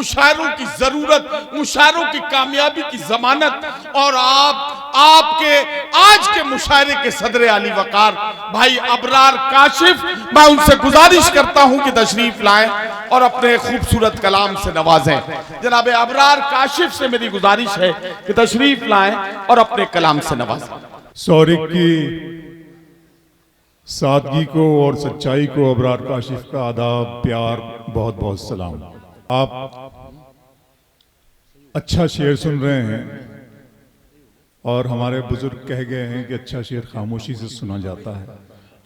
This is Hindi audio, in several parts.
मुशायरों की जरूरत, मुशायरों की कामयाबी की जमानत, और आपके आज के मुशायरे के सदर आली वकार भाई अबरार काशिफ, मैं उनसे गुजारिश करता हूं कि तशरीफ लाएं और अपने खूबसूरत कलाम से नवाजें। जनाब अबरार काशिफ से मेरी गुजारिश है कि तशरीफ लाएं और अपने कलाम से नवाजें। सौरिक की सादगी को और सच्चाई को अबरार काशिफ का आदाब, प्यार, बहुत बहुत सलाम। आप अच्छा शेर सुन रहे हैं और हमारे बुजुर्ग कह गए हैं कि अच्छा शेर खामोशी से सुना जाता है,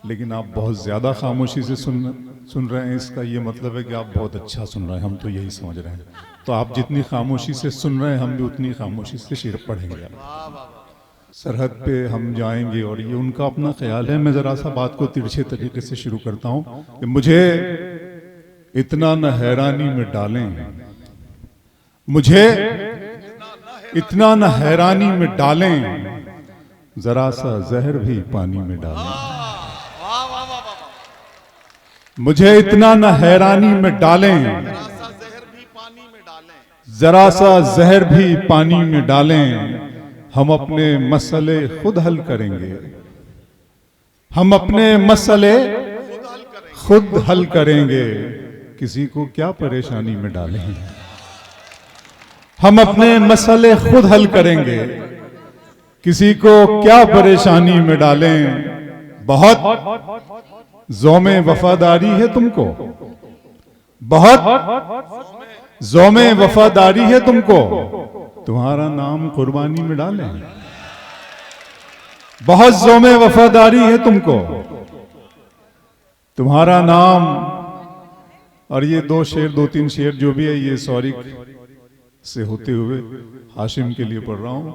लेकिन आप बहुत ज़्यादा खामोशी से सुन रहे हैं। इसका ये मतलब है कि आप बहुत अच्छा सुन रहे हैं, हम तो यही समझ रहे हैं। तो आप जितनी खामोशी से सुन रहे हैं, हम भी उतनी खामोशी से शेर पढ़ेंगे। सरहद पे हम जाएंगे और ये उनका अपना ख्याल है। मैं ज़रा सा बात को तिरछे तरीके से शुरू करता हूँ कि मुझे इतना न हैरानी में डालें, मुझे इतना न हैरानी में डालें, जरा सा जहर भी पानी में डालें। मुझे इतना न हैरानी में डालें, जरा सा जहर भी पानी में डालें। हम अपने मसले खुद हल करेंगे, हम अपने मसले खुद हल करेंगे, किसी को क्या परेशानी में डालें। हम अपने मसले खुद हल करेंगे, किसी को क्या परेशानी में डालें। बहुत ज़ौमे वफादारी है तुमको, बहुत ज़ौमे वफादारी है तुमको, तुम्हारा नाम कुर्बानी में डालें। बहुत ज़ौमे वफादारी है तुमको, तुम्हारा नाम। और ये दो तीन शेर जो भी है, ये सौरिक से होते हुए हाशिम के लिए पढ़ रहा हूं।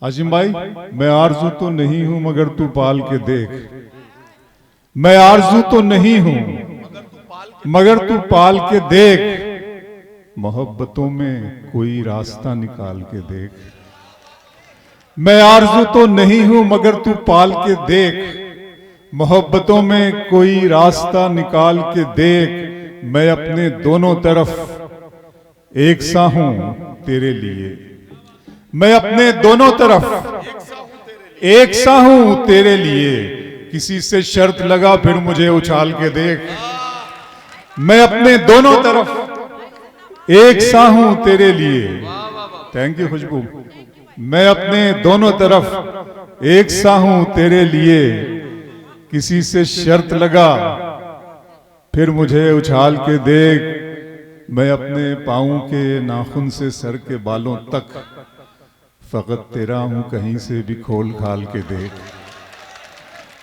हाशिम भाई, मैं आरज़ू तो नहीं हूं मगर तू पाल के देख। मैं आरज़ू तो नहीं हूं मगर तू पाल के देख। मोहब्बतों में कोई रास्ता निकाल के देख। मैं आरज़ू तो नहीं हूं मगर तू पाल के देख। मोहब्बतों में कोई रास्ता निकाल के देख। मैं अपने दोनों तरफ एक सा हूं तेरे लिए। मैं अपने दोनों तरफ एक सा हूं तेरे लिए। किसी से शर्त लगा फिर मुझे उछाल के देख। मैं अपने दोनों तरफ एक सा हूं तेरे लिए। थैंक यू खुशबू। मैं अपने दोनों तरफ एक सा हूं तेरे लिए। किसी से शर्त लगा फिर मुझे उछाल के देख। मैं अपने पाँव के नाखून से सर के बालों तक फकत तेरा हूं, कहीं से भी खोल खाल के देख।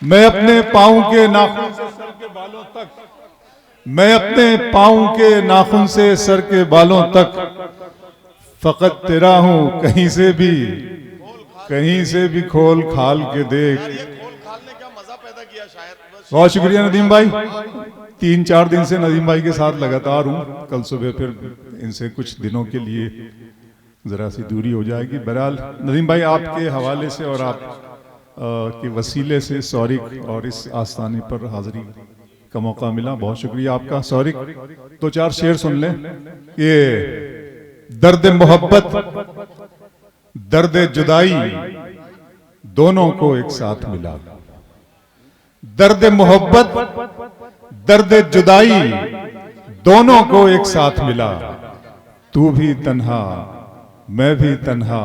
मैं अपने पाँव के नाखून से सर के बालों तक, मैं अपने पाँव के नाखून से सर के बालों तक फकत तेरा हूं, कहीं से भी खोल खाल के देख। बहुत शुक्रिया नदीम भाई। 3-4 दिन से नदीम भाई के साथ लगातार हूं। कल सुबह फिर इनसे कुछ दिनों के लिए जरा सी दूरी हो जाएगी। बहरहाल नदीम भाई, आपके हवाले से और आप के वसीले से सौरिक और इस आस्थाने पर हाजिरी का मौका मिला। बहुत शुक्रिया आपका। सौरिक, 2-4 शेर सुन लें। ये दर्द मोहब्बत, दर्द जुदाई दोनों को एक साथ मिला। दर्द मोहब्बत, दर्द जुदाई दोनों को एक साथ मिला। तू भी तन्हा मैं भी तन्हा,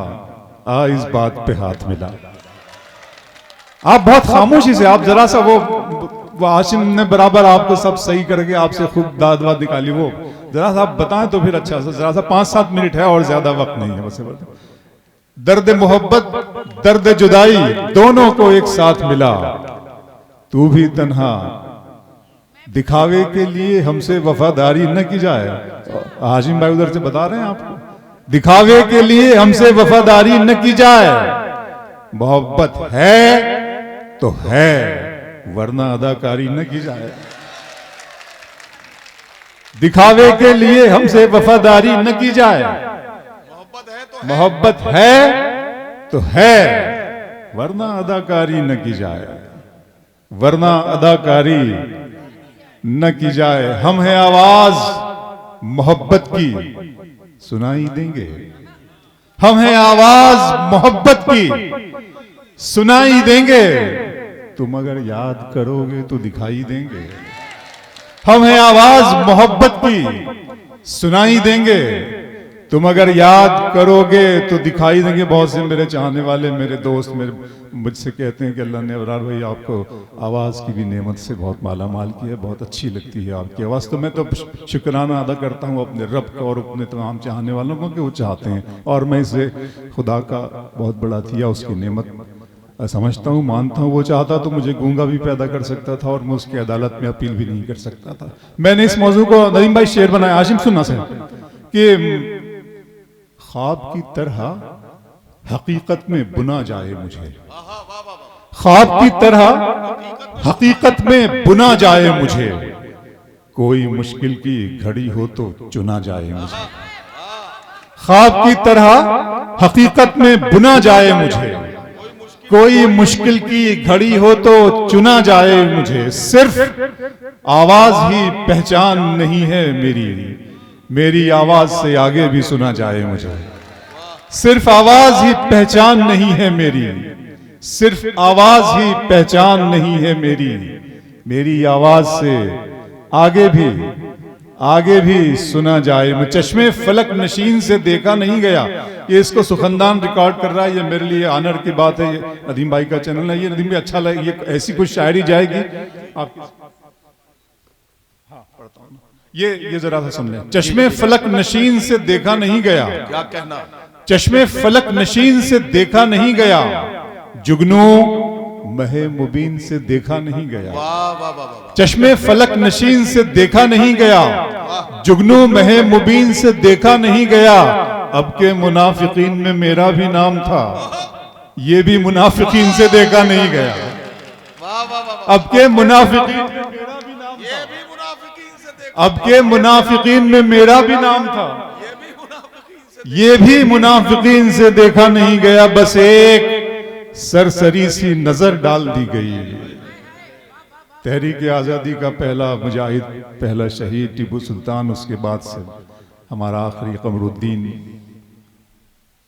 आ इस बात पे हाथ मिला। आप बहुत खामोशी से, आप जरा सा वो हाशिम ने बराबर आपको सब सही करके आपसे खूब दाद वाद निकाली। वो जरा सा आप बताएं तो फिर अच्छा सा, जरा सा 5-7 मिनट है और ज्यादा वक्त नहीं है। बस दर्द मोहब्बत, दर्द जुदाई दोनों को एक साथ मिला। तू भी तन्हा, दिखावे के लिए हमसे वफादारी न की जाए। हाशिम भाई उधर से बता रहे हैं आपको, दिखावे के लिए हमसे वफादारी न की जाए। मोहब्बत है तो है, वरना अदाकारी न की जाए। दिखावे के लिए हमसे वफादारी न की जाए। मोहब्बत है तो है, वरना अदाकारी न की जाए, वरना अदाकारी न की जाए। हम हैं आवाज मोहब्बत की सुनाई देंगे। हम हैं आवाज मोहब्बत की सुनाई देंगे। तुम अगर याद करोगे तो दिखाई देंगे। हम हैं आवाज मोहब्बत की सुनाई देंगे। तुम अगर याद करोगे तो दिखाई देंगे। बहुत से मेरे चाहने वाले, मेरे दोस्त मेरे मुझसे कहते हैं कि अल्लाह ने अबरार भाई आपको आवाज़ की भी नेमत से बहुत माला माल किया है, बहुत अच्छी लगती है आपकी आवाज़। तो मैं तो शुक्राना अदा करता हूँ अपने रब का और अपने तमाम चाहने वालों को कि वो चाहते हैं, और मैं इसे खुदा का बहुत बड़ा दिया उसकी नेमत समझता हूँ, मानता हूँ। वो चाहता तो मुझे गूंगा भी पैदा कर सकता था और मैं उसकी अदालत में अपील भी नहीं कर सकता था। मैंने इस मौजू को नदीम भाई शेर बनाया, आशिम सुन्ना से, कि ख्वाब की तरह हकीकत में बुना जाए मुझे, ख्वाब की तरह हकीकत में बुना जाए मुझे, कोई मुश्किल की घड़ी हो तो चुना जाए मुझे। ख्वाब की तरह हकीकत में बुना जाए मुझे, कोई मुश्किल की घड़ी हो तो चुना जाए मुझे। सिर्फ आवाज ही पहचान नहीं है मेरी, मेरी आवाज से आगे भी सुना जाए मुझे। सिर्फ आवाज ही पहचान नहीं है मेरी, सिर्फ आवाज ही पहचान नहीं है मेरी, मेरी आवाज से आगे भी सुना जाए। मैं चश्मे फलक नशीन से देखा नहीं गया। ये इसको सुखनदान रिकॉर्ड कर रहा है, ये मेरे लिए ऑनर की बात है। ये नदीम भाई का चैनल है, ये नदीम भाई अच्छा लगे, ये ऐसी कुछ शायरी जाएगी आप। हाँ पढ़ता हूँ, ये जरा सा सुन लें। चश्मे फलक नशीन से देखा नहीं गया, क्या कहना, चश्मे फलक नशीन से देखा नहीं गया, जुगनू महे मुबीन से देखा नहीं गया। वाह वाह वाह। चश्मे फलक नशीन से देखा नहीं गया, जुगनू महे मुबीन से देखा नहीं गया। अब के मुनाफिकीन में मेरा भी नाम था, ये भी मुनाफिकीन से देखा नहीं गया। वाह वाह वाह। अब के मुनाफिकीन में मेरा भी नाम ये था, भी मुनाफिकीन से देखा, अब के मुनाफिकीन में मेरा भी नाम था, ये भी मुनाफिकीन से, ये भी मुनाफिकीन से देखा नहीं गया। बस एक सरसरी सी नजर डाल दी गई। तहरीक आज़ादी का पहला मुजाहिद, पहला शहीद टीपू सुल्तान, उसके बाद से हमारा आखिरी कमरुद्दीन।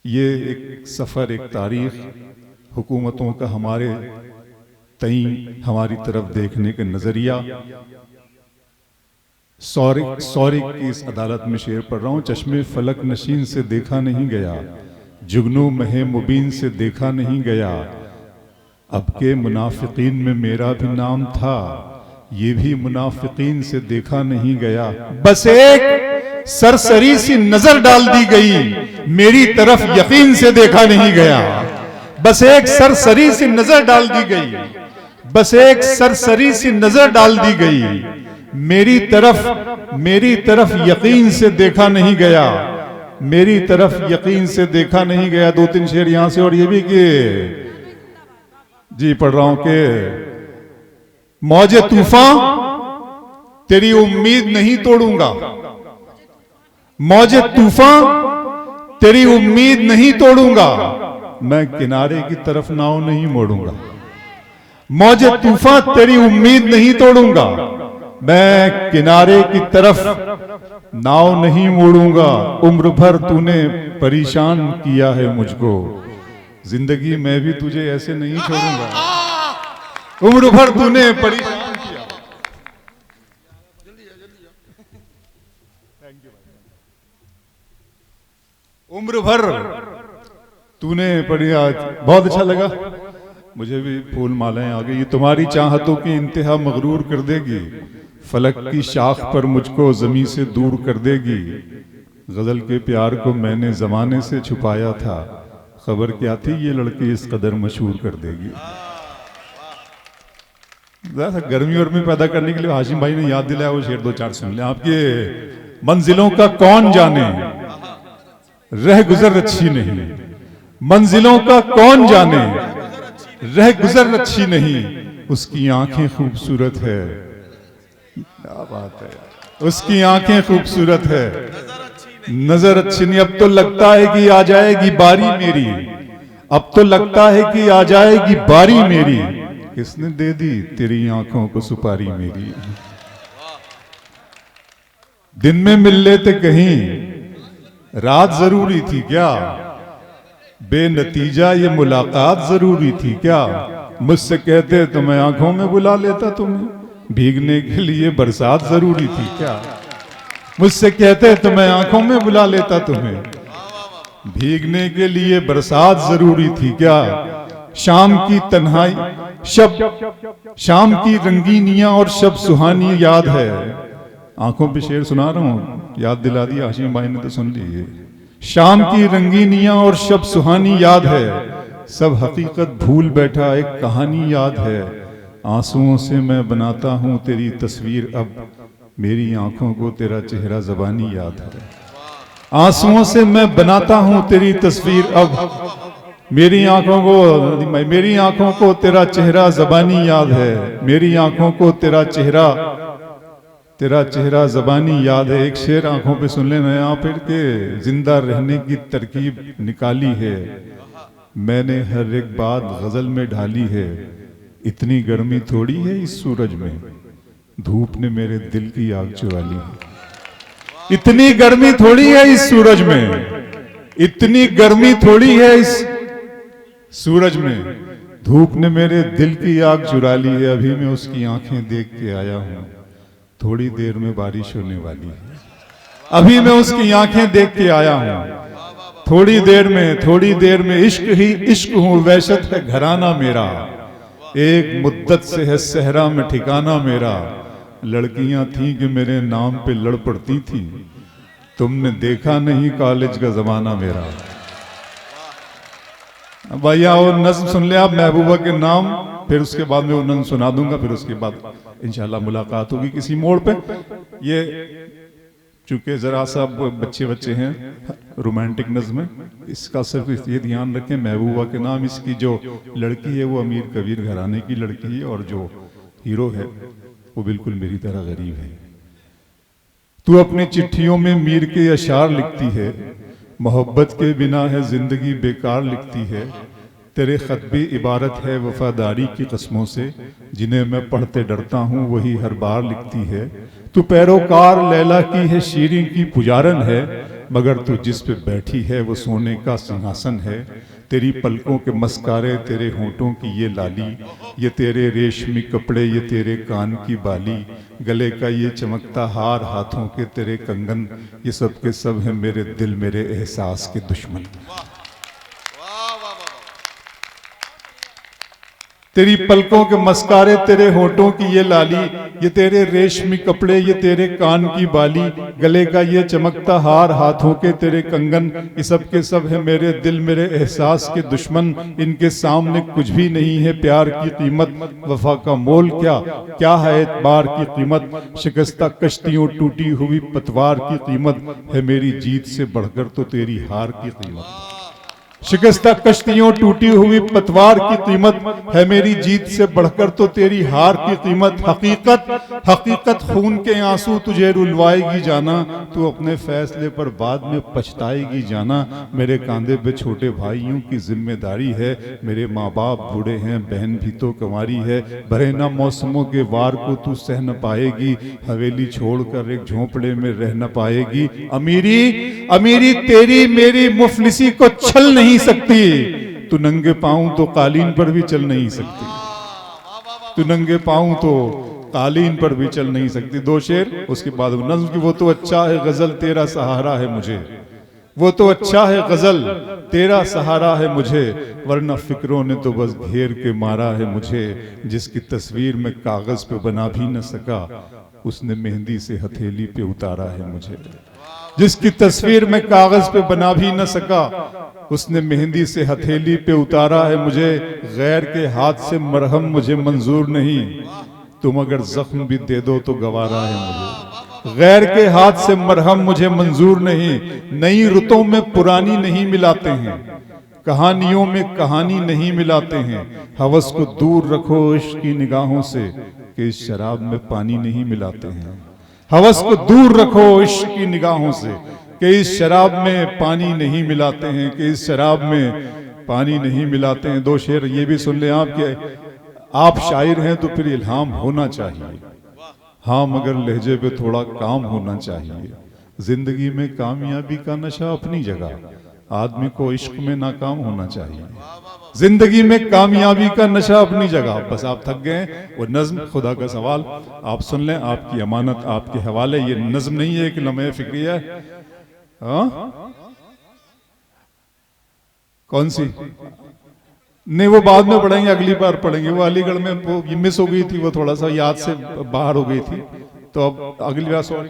ये एक सफ़र, एक तारीख, हुकूमतों का हमारे तई हमारी तरफ देखने का नज़रिया। सौरिक की इस अदालत में शेर पढ़ रहा हूँ। चश्मे फलक नशीन से देखा नहीं गया, जुगनू महे मुबीन से देखा नहीं गया। अब के मुनाफिकीन में मेरा भी नाम था, ये भी मुनाफिकीन से देखा नहीं गया। बस एक सरसरी सी नजर डाल दी गई, मेरी तरफ यकीन से देखा नहीं गया। बस एक सरसरी सी नजर डाल दी गई, बस एक सरसरी सी नजर डाल दी गई, मेरी तरफ यकीन से देखा नहीं गया, मेरी तरफ यकीन से देखा नहीं गया। दो तीन शेर यहां से, और ये भी कि जी पढ़ रहा हूं कि मौजे तूफान तेरी उम्मीद नहीं तोड़ूंगा, मौजे तूफान तेरी उम्मीद नहीं तोड़ूंगा, मैं किनारे की तरफ नाव नहीं मोड़ूंगा। मौजे तूफान तेरी उम्मीद नहीं तोड़ूंगा, मैं किनारे की तरफ नाव नहीं मोड़ूंगा। उम्र भर तूने परेशान किया है मुझको, जिंदगी में भी तुझे ऐसे नहीं छोड़ूंगा। उम्र भर तूने परेशान किया, उम्र भर तूने बहुत अच्छा लगा मुझे भी। फूल मालाएं आ गई। तुम्हारी चाहतों की इंतहा मगरूर कर देगी, फलक की शाख पर मुझको जमी से दूर कर देगी। गजल के प्यार को मैंने जमाने से छुपाया था, खबर क्या थी ये लड़की इस कदर मशहूर कर देगी। गर्मी वर्मी पैदा करने के लिए हाशिम भाई ने याद दिलाया, वो शेर दो चार सुन ले। आपके मंजिलों का कौन जाने रह गुजर अच्छी नहीं, मंजिलों का कौन जाने रह गुजर अच्छी नहीं, उसकी आंखें खूबसूरत है। क्या बात है, उसकी आंखें खूबसूरत है, नजर अच्छी नहीं। अब तो लगता है कि आ जाएगी बारी मेरी, अब तो लगता है कि आ जाएगी बारी मेरी, किसने दे दी तेरी आंखों को सुपारी मेरी। दिन में मिल लेते कहीं, रात जरूरी थी क्या? बेनतीजा ये मुलाकात जरूरी थी क्या? मुझसे कहते तो मैं आंखों में बुला लेता तुम्हें, भीगने के लिए बरसात जरूरी थी क्या? मुझसे कहते तो मैं आंखों में बुला लेता तुम्हें, भीगने के लिए बरसात जरूरी थी क्या? शाम की तन्हाई शाम की रंगीनियां और शब सुहानी याद है। आंखों पे शेर सुना रहा हूं, याद दिला दिया हाशिम भाई ने तो सुन ली। शाम की रंगीनियां और शब सुहानी याद है, सब हकीकत भूल बैठा एक कहानी याद है। आंसुओं से मैं बनाता हूं तेरी तस्वीर अब, मेरी आंखों को तेरा चेहरा ज़बानी याद है। आंसुओं से मैं बनाता हूं तेरी तस्वीर अब, मेरी आंखों को तेरा चेहरा ज़बानी याद है। मेरी आंखों को तेरा चेहरा ज़बानी याद है। एक शेर आंखों पे सुन लेना यहाँ फिर के, जिंदा रहने की तरकीब निकाली है, मैंने हर एक बात गजल में ढाली है। इतनी गर्मी थोड़ी है इस सूरज में, धूप ने मेरे दिल की आग चुरा ली है। इतनी गर्मी थोड़ी है इस सूरज में, इतनी गर्मी थोड़ी है इस सूरज में, धूप ने मेरे दिल की आग चुरा ली है। अभी मैं उसकी आंखें देख के आया हूं, थोड़ी देर में बारिश होने वाली है। अभी मैं उसकी आंखें देख के आया हूं, थोड़ी देर में इश्क ही इश्क हूं, वहशत है घराना मेरा, एक मुद्दत से है सहरा में ठिकाना मेरा। लड़कियां थीं कि मेरे नाम पे लड़ पड़ती थी, तुमने देखा नहीं कॉलेज का जमाना मेरा। भैया वो नज्म सुन ले आप महबूबा के नाम, फिर उसके बाद में वो नज्म सुना दूंगा, फिर उसके बाद इंशाल्लाह मुलाकात होगी किसी मोड़ पे। ये चूंकि जरा सा बच्चे हैं, रोमांटिक नज्म है, इसका सिर्फ ये ध्यान रखें महबूबा के नाम, इसकी जो लड़की है वो अमीर कबीर घराने की लड़की है, और जो हीरो है वो बिल्कुल मेरी तरह गरीब है। तू अपनी चिट्ठियों में मीर के अशार लिखती है, मोहब्बत के बिना है जिंदगी बेकार लिखती है। तेरे खत भी इबारत है वफादारी की कस्मों से, जिन्हें मैं पढ़ते डरता हूँ वही हर बार लिखती है। तू पैरोकार लैला की है शीरीं की पुजारन है, मगर तू जिस पे बैठी है वो सोने का सिंहासन है। तेरी पलकों के मस्कारे, तेरे होंठों की ये लाली, ये तेरे रेशमी कपड़े, ये तेरे कान की बाली, गले का ये चमकता हार, हाथों के तेरे कंगन, ये सब के सब हैं मेरे दिल मेरे एहसास के दुश्मन। तेरी पलकों के मस्कारे, तेरे होठों की ये लाली, ये तेरे रेशमी कपड़े, ये तेरे कान की बाली, गले का ये चमकता हार, हाथों के तेरे कंगन, ये सब के सब है मेरे दिल मेरे एहसास के दुश्मन। इनके सामने कुछ भी नहीं है प्यार की कीमत, वफा का मोल क्या है एतबार की कीमत। शिकस्ता कश्तियों टूटी हुई पतवार की कीमत है मेरी जीत से बढ़कर तो तेरी हार की कीमत। शिकस्ता कश्तियों टूटी हुई पतवार की कीमत है मेरी जीत से बढ़कर तो तेरी हार की कीमत। हकीकत खून के आंसू तुझे रुलवाएगी जाना, तू अपने फैसले पर बाद में पछताएगी जाना। मेरे कांधे पे छोटे भाइयों की जिम्मेदारी है, मेरे माँ बाप बूढ़े हैं, बहन भी तो कुंवारी है। भरे न मौसमों के वार को तू सह न पाएगी, हवेली छोड़कर एक झोंपड़े में रह न पाएगी। अमीरी तेरी मेरी मुफलिसी को छल नहीं सकती, तू नंगे पांव तो कालीन पर भी चल नहीं सकती, तू नंगे पांव तो कालीन पर भी चल नहीं सकती। दो शेर उसके बाद नज़्म की, वो तो अच्छा है गजल तेरा सहारा है मुझे, वो तो अच्छा है गजल तेरा सहारा है मुझे, वरना फिक्रों ने तो बस घेर के मारा है मुझे। जिसकी तस्वीर में कागज पे बना भी न सका, उसने मेहंदी से हथेली पे उतारा है मुझे। जिसकी तस्वीर में कागज पे बना भी न सका, उसने मेहंदी से हथेली पे उतारा है मुझे। गैर के हाथ से मरहम मुझे मंजूर नहीं, तुम अगर जख्म भी दे दो तो गवारा है मुझे। गैर के हाथ से मरहम मुझे मंजूर नहीं, नई रुतों में पुरानी नहीं मिलाते हैं, कहानियों में कहानी नहीं मिलाते हैं। हवस को दूर रखो इश्क की निगाहों से, कि इस शराब में पानी नहीं मिलाते हैं। हवस को दूर रखो इश्क की निगाहों से, कि इस शराब में पानी नहीं मिलाते हैं, कि इस शराब में पानी नहीं मिलाते हैं। दो शेर ये भी सुन ले आप, कि आप शायर हैं तो फिर इल्हाम होना चाहिए। हाँ मगर लहजे पे थोड़ा काम होना चाहिए। जिंदगी में कामयाबी का नशा अपनी जगह, आदमी को इश्क में नाकाम होना चाहिए। जिंदगी में कामयाबी का नशा अपनी जगह। बस आप थक गए, वो नज्म खुदा का सवाल आप सुन लें, आपकी अमानत आपके हवाले। ये नज्म नहीं है कि लम्हे फिक्रिया है। हाँ कौन सी? नहीं वो बाद में पढ़ेंगे, अगली बार पढ़ेंगे। वो अलीगढ़ में वो मिस हो गई थी, वो थोड़ा सा याद से बाहर हो गई थी, तो अब अगली बार सॉरी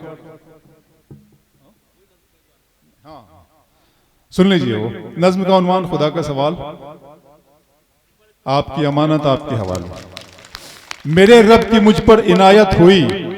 सुन लीजिए। वो नज्म का उन्वान खुदा का सवाल, आपकी अमानत आपके हवाले। मेरे रब की मुझ पर इनायत हुई,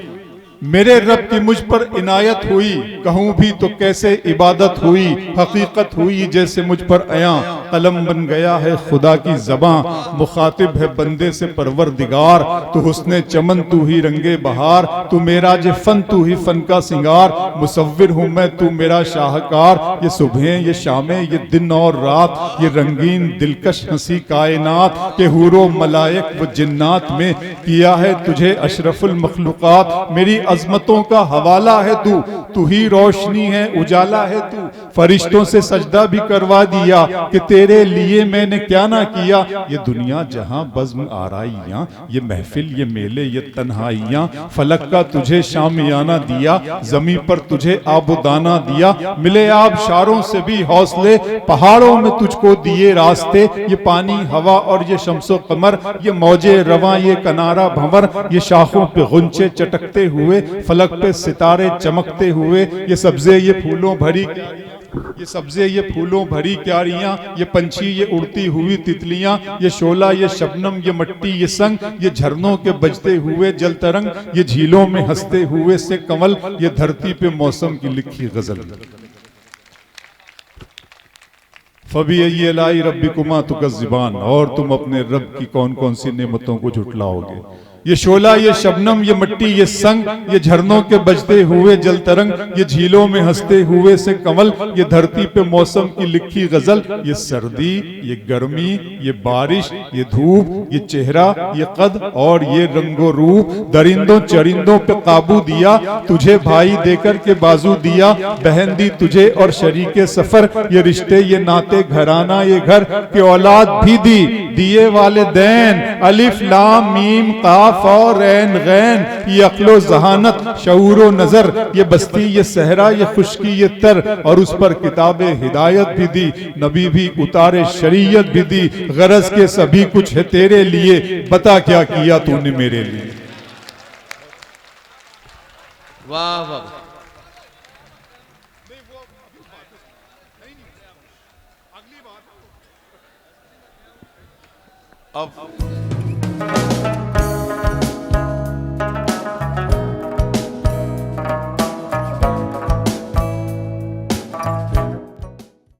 मेरे रब की मुझ पर इनायत हुई, कहूं भी तो कैसे इबादत हुई। हकीकत हुई जैसे मुझ पर आया, कलम बन गया है खुदा की ज़बां। मुखातिब है बंदे से परवरदिगार, तू हुस्ने चमन तू ही रंगे बहार। तू मेरा जे फन तू ही फन का सिंगार, मुसव्विर हूँ मैं तू मेरा शाहकार। ये सुबह ये शामें ये दिन और रात, ये रंगीन दिलकश हंसी कायनात के हूरो मलाइक व जिन्नात में किया है तुझे अशरफुल मखलूकात। मेरी अजमतों का हवाला है तू, तू ही रोशनी है उजाला है तू। फरिश्तों से सजदा भी करवा दिया कि तेरे लिए मैंने क्या ना किया। ये दुनिया जहां बज़्म आराइयां, ये महफिल ये मेले ये तन्हाइयां। फलक का तुझे शामियाना दिया, जमी पर तुझे आबुदाना दिया। मिले आबशारों से भी हौसले, पहाड़ों में तुझको दिए रास्ते। ये पानी हवा और ये शम्सो कमर, ये मौजे रवां ये कनारा भंवर। ये शाखों पे गुंचे चटकते हुए, फलक पे सितारे चमकते हुए। ये सब्जे ये फूलों भरी, ये सब्जे ये फूलों भरी क्यारियां। ये पंछी ये उड़ती हुई तितलियां। ये शोला ये शबनम ये मट्टी ये संग। ये झरनों के बजते हुए जल तरंग, ये झीलों में हंसते हुए से कमल। ये धरती पे मौसम की लिखी गजल। फबी लाई रब्बिकुमा तुकज़्ज़िबान, और तुम अपने रब की कौन कौन सी नेमतों को झुटलाओगे। ये शोला ये शबनम ये मट्टी ये संग, ये झरनों के बजते हुए जल तरंग। ये झीलों में हंसते हुए से कमल, ये धरती पे मौसम की लिखी गजल। ये सर्दी ये गर्मी ये बारिश ये धूप, ये चेहरा ये कद और ये रंगो रूप। दरिंदों चरिंदों पे काबू दिया, तुझे भाई देकर के बाजू दिया। बहन दी तुझे और शरीके सफर, ये रिश्ते ये नाते घराना ये घर। के औलाद भी दी दिए वाले दैन, अलिफ लाम मीम काफ और रैन गैन। ये अक्लो जहानत शऊरो नजर, ये बस्ती ये सहरा ये खुशकी ये तर। और उस पर किताबे हिदायत भी दी, नबी भी उतारे शरीयत भी दी। गरज के सभी कुछ है तेरे लिए, बता क्या किया तूने मेरे लिए। वाह वाह। अब